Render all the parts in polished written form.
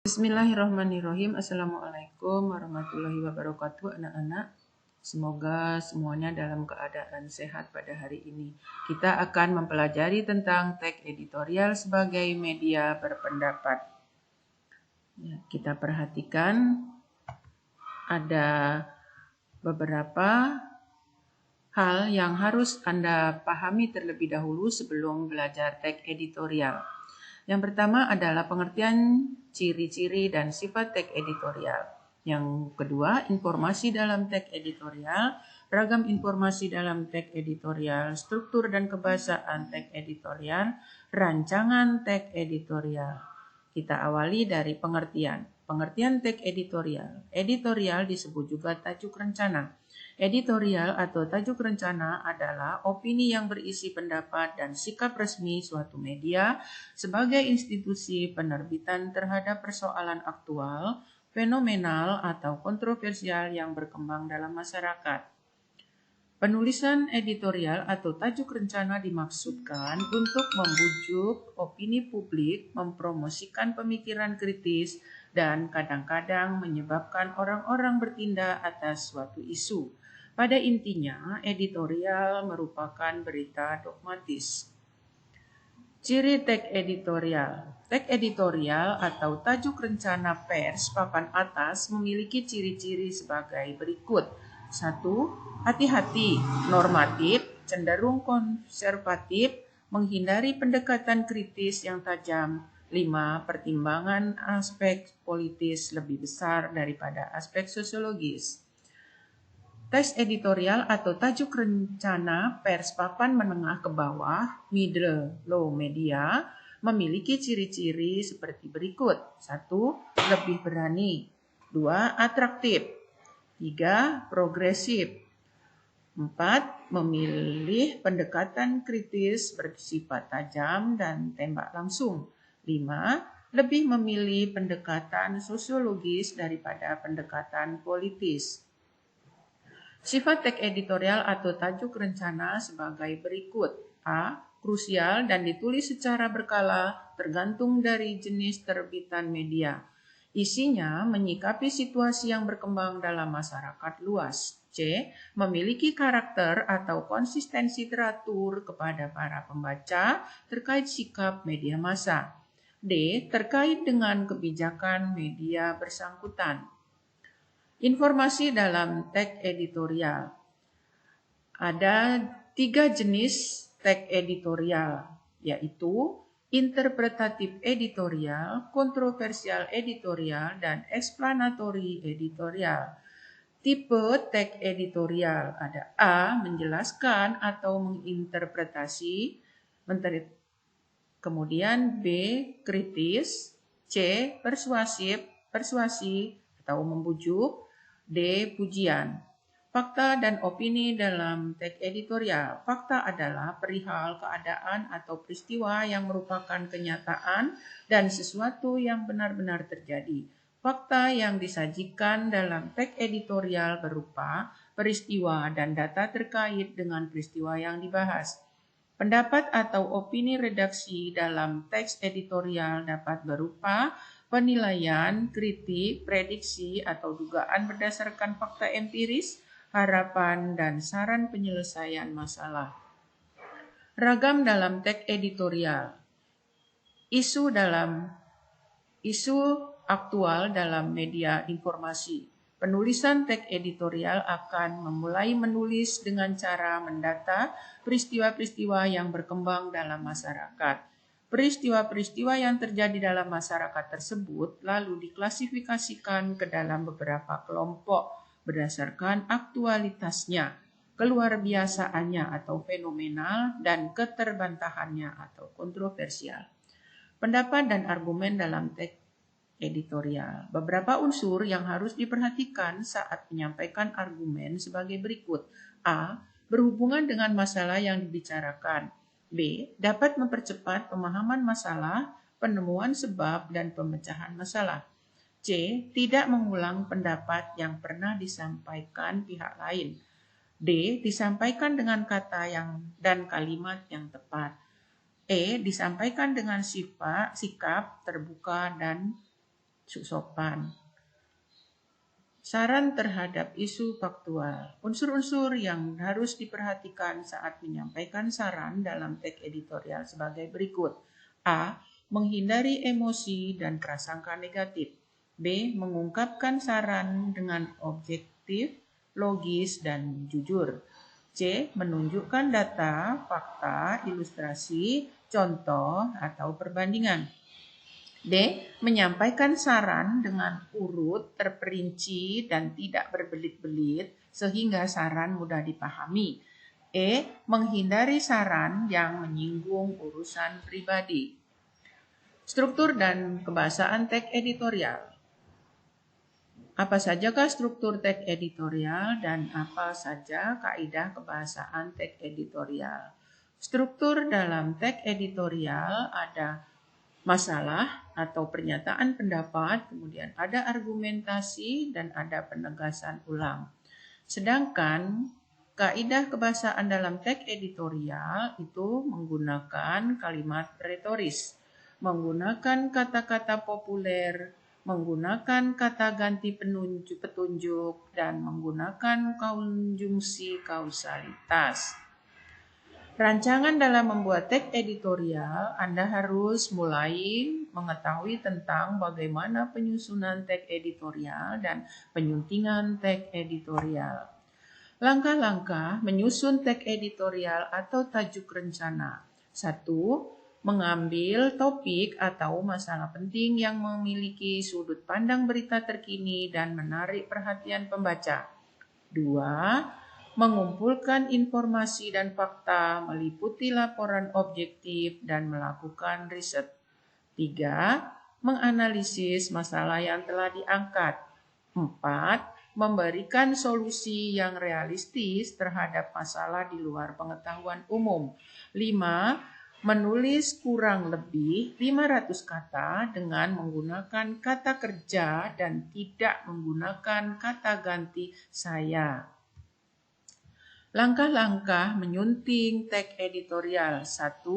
Bismillahirrahmanirrahim. Assalamualaikum warahmatullahi wabarakatuh anak-anak. Semoga semuanya dalam keadaan sehat pada hari ini. Kita akan mempelajari tentang teks editorial sebagai media berpendapat. Kita perhatikan ada beberapa hal yang harus Anda pahami terlebih dahulu sebelum belajar teks editorial. Yang pertama adalah pengertian ciri-ciri dan sifat teks editorial. Yang kedua, informasi dalam teks editorial, ragam informasi dalam teks editorial, struktur dan kebahasaan teks editorial, rancangan teks editorial. Kita awali dari pengertian. Pengertian teks editorial. Editorial disebut juga tajuk rencana. Editorial atau tajuk rencana adalah opini yang berisi pendapat dan sikap resmi suatu media sebagai institusi penerbitan terhadap persoalan aktual, fenomenal, atau kontroversial yang berkembang dalam masyarakat. Penulisan editorial atau tajuk rencana dimaksudkan untuk membujuk opini publik, mempromosikan pemikiran kritis, dan kadang-kadang menyebabkan orang-orang bertindak atas suatu isu. Pada intinya, editorial merupakan berita dogmatis. Ciri teks editorial. Teks editorial atau tajuk rencana pers papan atas memiliki ciri-ciri sebagai berikut. 1. Hati-hati, normatif, cenderung konservatif, menghindari pendekatan kritis yang tajam. 5. Pertimbangan aspek politis lebih besar daripada aspek sosiologis. Teks editorial atau tajuk rencana pers papan menengah ke bawah, middle low media, memiliki ciri-ciri seperti berikut. 1. Lebih berani. 2. Atraktif. 3. Progresif. 4. Memilih pendekatan kritis bersifat tajam dan tembak langsung. 5. Lebih memilih pendekatan sosiologis daripada pendekatan politis. Sifat teks editorial atau tajuk rencana sebagai berikut. A. Krusial dan ditulis secara berkala tergantung dari jenis terbitan media. Isinya menyikapi situasi yang berkembang dalam masyarakat luas. C. Memiliki karakter atau konsistensi teratur kepada para pembaca terkait sikap media massa. D. Terkait dengan kebijakan media bersangkutan. Informasi dalam teks editorial. Ada 3 jenis teks editorial, yaitu interpretatif editorial, kontroversial editorial, dan explanatory editorial. Tipe teks editorial ada A. Menjelaskan atau menginterpretasi, kemudian B. Kritis, C. Persuasi atau membujuk, D. Pujian. Fakta dan opini dalam teks editorial. Fakta adalah perihal keadaan atau peristiwa yang merupakan kenyataan dan sesuatu yang benar-benar terjadi. Fakta yang disajikan dalam teks editorial berupa peristiwa dan data terkait dengan peristiwa yang dibahas. Pendapat atau opini redaksi dalam teks editorial dapat berupa penilaian, kritik, prediksi, atau dugaan berdasarkan fakta empiris, harapan, dan saran penyelesaian masalah. Ragam dalam teks editorial. Isu aktual dalam media informasi. Penulisan teks editorial akan memulai menulis dengan cara mendata peristiwa-peristiwa yang berkembang dalam masyarakat. Peristiwa-peristiwa yang terjadi dalam masyarakat tersebut lalu diklasifikasikan ke dalam beberapa kelompok berdasarkan aktualitasnya, keluar biasaannya atau fenomenal, dan keterbantahannya atau kontroversial. Pendapat dan argumen dalam teks editorial. Beberapa unsur yang harus diperhatikan saat menyampaikan argumen sebagai berikut. A. Berhubungan dengan masalah yang dibicarakan. B. Dapat mempercepat pemahaman masalah, penemuan sebab, dan pemecahan masalah. C. Tidak mengulang pendapat yang pernah disampaikan pihak lain. D. Disampaikan dengan kata dan kalimat yang tepat. E. Disampaikan dengan sikap terbuka dan sopan. Saran terhadap isu faktual. Unsur-unsur yang harus diperhatikan saat menyampaikan saran dalam teks editorial sebagai berikut. A. Menghindari emosi dan prasangka negatif. B. Mengungkapkan saran dengan objektif, logis, dan jujur. C. Menunjukkan data, fakta, ilustrasi, contoh, atau perbandingan. D. Menyampaikan saran dengan urut, terperinci, dan tidak berbelit-belit sehingga saran mudah dipahami. E. Menghindari saran yang menyinggung urusan pribadi. Struktur dan kebahasaan teks editorial. Apa sajakah struktur teks editorial dan apa saja kaidah kebahasaan teks editorial? Struktur dalam teks editorial ada masalah atau pernyataan pendapat, kemudian ada argumentasi dan ada penegasan ulang. Sedangkan kaidah kebahasaan dalam teks editorial itu menggunakan kalimat retoris, menggunakan kata-kata populer, menggunakan kata ganti petunjuk, dan menggunakan konjungsi kausalitas. Rancangan dalam membuat teks editorial, Anda harus mulai mengetahui tentang bagaimana penyusunan teks editorial dan penyuntingan teks editorial. Langkah-langkah menyusun teks editorial atau tajuk rencana. 1. Mengambil topik atau masalah penting yang memiliki sudut pandang berita terkini dan menarik perhatian pembaca. 2. Mengumpulkan informasi dan fakta, meliputi laporan objektif, dan melakukan riset. 3. Menganalisis masalah yang telah diangkat. 4. Memberikan solusi yang realistis terhadap masalah di luar pengetahuan umum. 5. Menulis kurang lebih 500 kata dengan menggunakan kata kerja dan tidak menggunakan kata ganti saya. Langkah-langkah menyunting teks editorial. 1.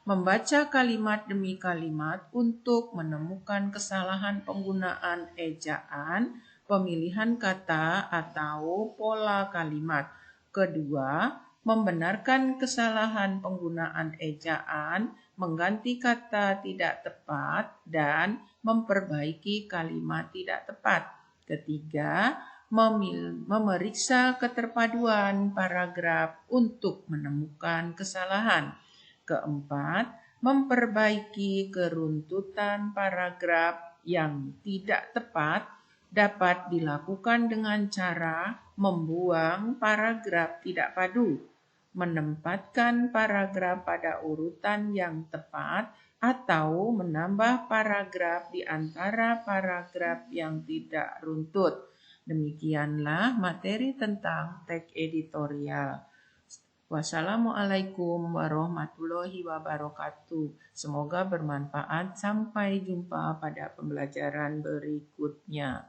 Membaca kalimat demi kalimat untuk menemukan kesalahan penggunaan ejaan, pemilihan kata, atau pola kalimat. Kedua, membenarkan kesalahan penggunaan ejaan, mengganti kata tidak tepat, dan memperbaiki kalimat tidak tepat. Ketiga, memeriksa keterpaduan paragraf untuk menemukan kesalahan. Keempat, memperbaiki keruntutan paragraf yang tidak tepat dapat dilakukan dengan cara membuang paragraf tidak padu, menempatkan paragraf pada urutan yang tepat, atau menambah paragraf di antara paragraf yang tidak runtut. Demikianlah materi tentang teks editorial. Wassalamualaikum warahmatullahi wabarakatuh. Semoga bermanfaat. Sampai jumpa pada pembelajaran berikutnya.